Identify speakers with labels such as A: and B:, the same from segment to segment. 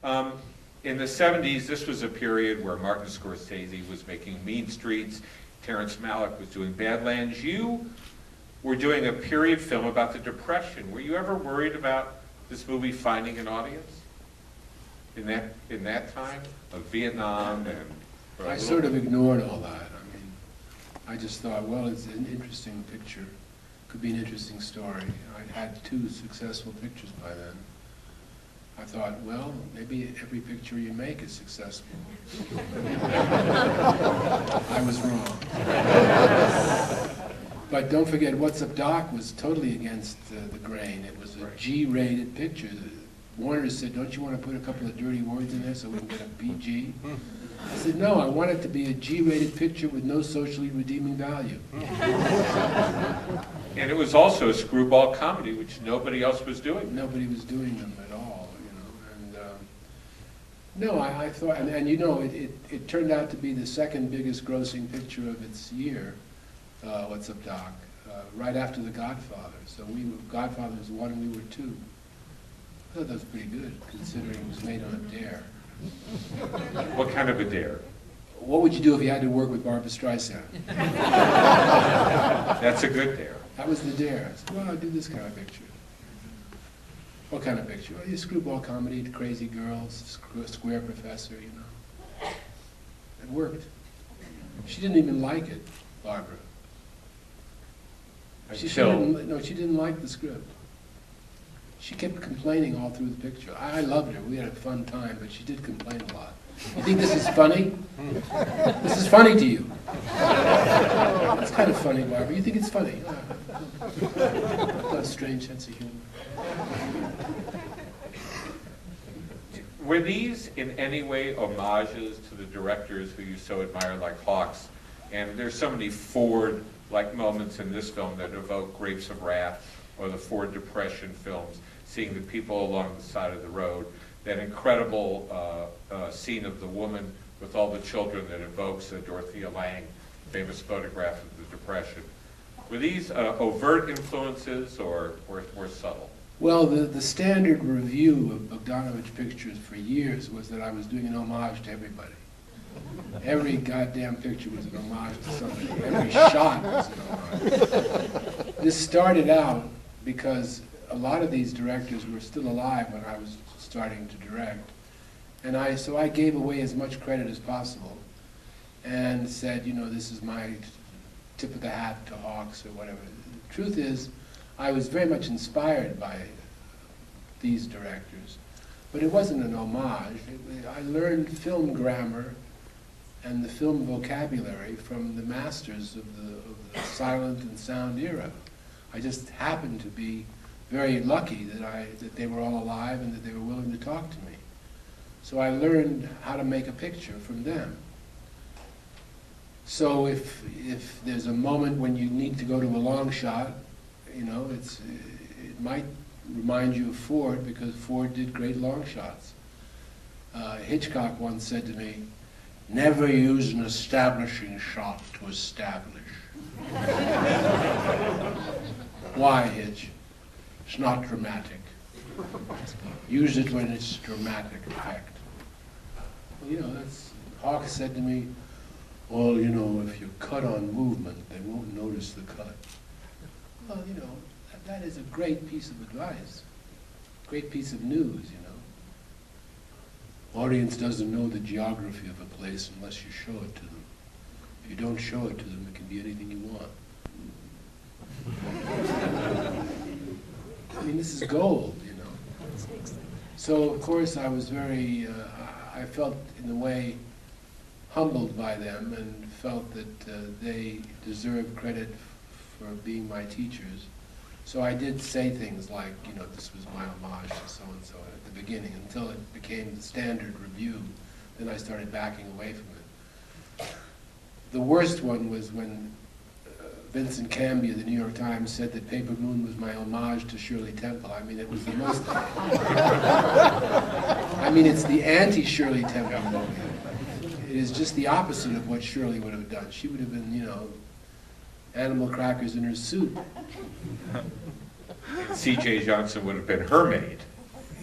A: In the 70s, this was a period where Martin Scorsese was making Mean Streets, Terrence Malick was doing Badlands. You were doing a period film about the Depression. Were you ever worried about this movie finding an audience in that time of Vietnam? And
B: I sort of ignored all that. I mean, I just thought, well, it's an interesting picture. Could be an interesting story. I'd had 2 successful pictures by then. I thought, well, maybe every picture you make is successful. I was wrong. But don't forget, What's Up Doc was totally against the grain. It was a G-rated picture. Warner said, don't you want to put a couple of dirty words in there so we can get a PG? I said, no, I want it to be a G-rated picture with no socially redeeming value.
A: And it was also a screwball comedy, which nobody else was doing.
B: Nobody was doing them at all, you know. And no, I thought, and you know, it turned out to be the second biggest grossing picture of its year, What's Up Doc, right after The Godfather. So Godfather was 1, we were 2. I thought that was pretty good, considering it was made on a dare.
A: What kind of a dare?
B: What would you do if you had to work with Barbra Streisand?
A: That's a good dare.
B: That was the dare. I said, well, I'll do this kind of picture. What kind of picture? Well, screwball comedy, crazy girls, square professor, you know. It worked. She didn't even like it, Barbara. She didn't like the script. She kept complaining all through the picture. I loved her. We had a fun time, but she did complain a lot. You think this is funny? This is funny to you. It's kind of funny, Barbara. You think it's funny? A strange sense of humor.
A: Were these in any way homages to the directors who you so admire, like Hawks? And there's so many Ford-like moments in this film that evoke Grapes of Wrath or the Ford Depression films, seeing the people along the side of the road. That incredible scene of the woman with all the children that evokes Dorothea Lange, famous photograph of the Depression. Were these overt influences or subtle?
B: Well, the standard review of Bogdanovich pictures for years was that I was doing an homage to everybody. Every goddamn picture was an homage to somebody. Every shot was an homage. This started out because a lot of these directors were still alive when I was starting to direct. And so I gave away as much credit as possible and said, you know, this is my tip of the hat to Hawks or whatever. The truth is, I was very much inspired by these directors, but it wasn't an homage. I learned film grammar and the film vocabulary from the masters of the silent and sound era. I just happened to be very lucky that they were all alive and that they were willing to talk to me. So I learned how to make a picture from them. So if there's a moment when you need to go to a long shot, you know, it might remind you of Ford because Ford did great long shots. Hitchcock once said to me, "Never use an establishing shot to establish." Why, Hitch? It's not dramatic. Use it when it's dramatic effect. Well, you know, Hawks said to me, well, you know, if you cut on movement, they won't notice the cut. Well, you know, that is a great piece of advice, great piece of news, you know. Audience doesn't know the geography of a place unless you show it to them. If you don't show it to them, it can be anything you want. I mean, this is gold, you know. So, of course, I was very, I felt, in a way, humbled by them and felt that they deserved credit for being my teachers. So I did say things like, you know, this was my homage to so-and-so at the beginning, until it became the standard review. Then I started backing away from it. The worst one was when Vincent Canby of the New York Times said that Paper Moon was my homage to Shirley Temple. I mean, it was the most... I mean, it's the anti-Shirley Temple movie. It is just the opposite of what Shirley would have done. She would have been, you know, animal crackers in her soup.
A: C.J. Johnson would have been her maid.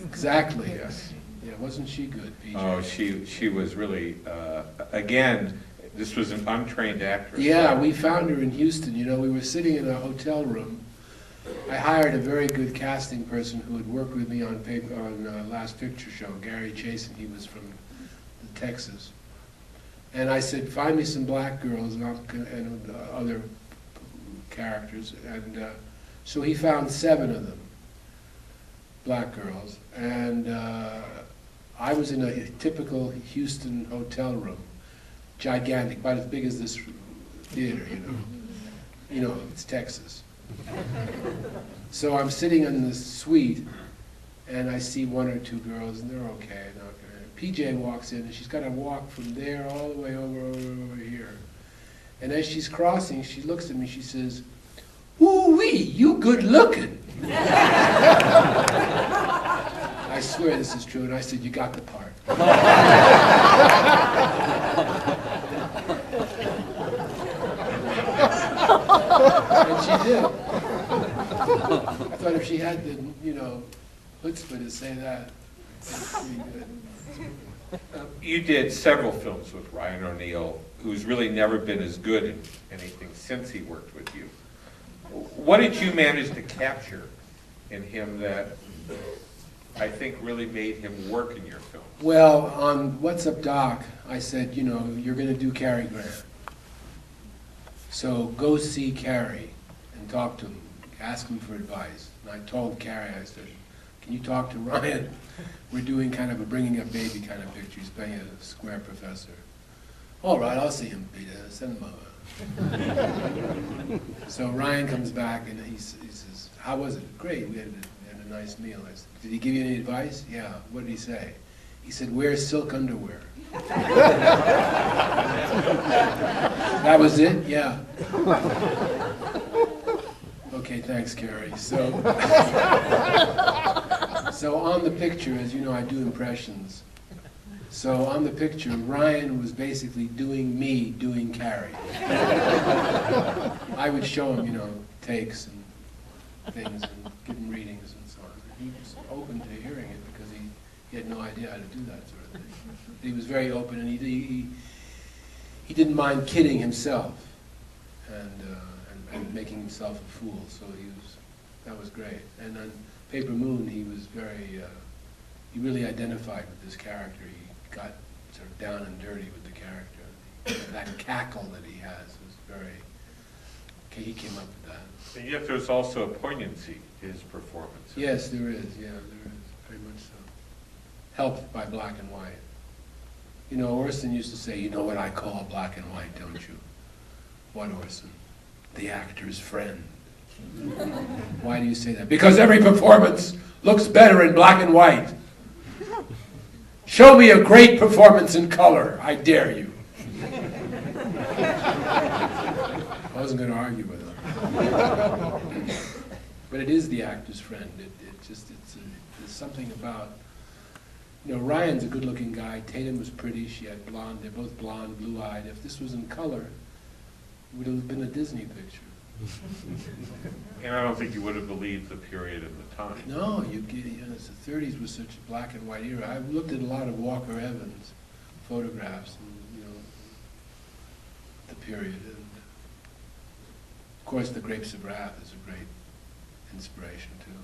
B: Exactly.
A: Yes.
B: Yeah, wasn't she good, PJ?
A: Oh, she was really, again, this was an untrained actress.
B: Yeah,
A: right?
B: we found her in Houston. You know, we were sitting in a hotel room. I hired a very good casting person who had worked with me on Last Picture Show, Gary Chasen. He was from Texas. And I said, find me some black girls and other characters. And so he found 7 of them, black girls. And I was in a typical Houston hotel room, gigantic, about as big as this theater, you know. You know, it's Texas. So I'm sitting in this suite, and I see 1 or 2 girls, and they're okay. PJ walks in, and she's got to walk from there all the way over here. And as she's crossing, she looks at me, she says, "Ooh-wee, you good looking." I swear this is true, and I said, "You got the part." And she did. I thought if she had the, you know, chutzpah to say that, it's pretty good.
A: You did several films with Ryan O'Neal, who's really never been as good in anything since he worked with you. What did you manage to capture in him that I think really made him work in your film?
B: Well, on What's Up Doc, I said, you know, you're going to do Cary Grant. So go see Cary and talk to him, ask him for advice. And I told Cary, I said, can you talk to Ryan? We're doing kind of a bringing up baby kind of picture. He's playing a square professor. All right, I'll see him, Peter. Send him over. So Ryan comes back and he says, how was it? Great, we had a nice meal. I said, did he give you any advice? Yeah. What did he say? He said, wear silk underwear. That was it? Yeah. Okay, thanks, Cary. So on the picture, as you know, I do impressions. So on the picture, Ryan was basically doing me doing Cary. I would show him, you know, takes and things and give him readings and so on. He was open to hearing it because he had no idea how to do that sort of thing. He was very open, and he didn't mind kidding himself and making himself a fool. So that was great. And on Paper Moon, he was very, he really identified with this character. He got sort of down and dirty with the character. That cackle that he has was very, okay, he came up with that.
A: And yet there's also a poignancy to his performance.
B: Yes, there is, yeah, there is, very much so. Helped by black and white. You know, Orson used to say, you know what I call black and white, don't you? What, Orson? The actor's friend. Why do you say that? Because every performance looks better in black and white. Show me a great performance in color, I dare you. I wasn't going to argue with him. But it is the actor's friend. There's something about, you know, Ryan's a good-looking guy. Tatum was pretty. She had blonde. They're both blonde, blue-eyed. If this was in color, it would have been a Disney picture.
A: And I don't think you would have believed the period of the time.
B: No, the 30s was such a black and white era. I looked at a lot of Walker Evans photographs, and you know, the period, and of course, The Grapes of Wrath is a great inspiration too.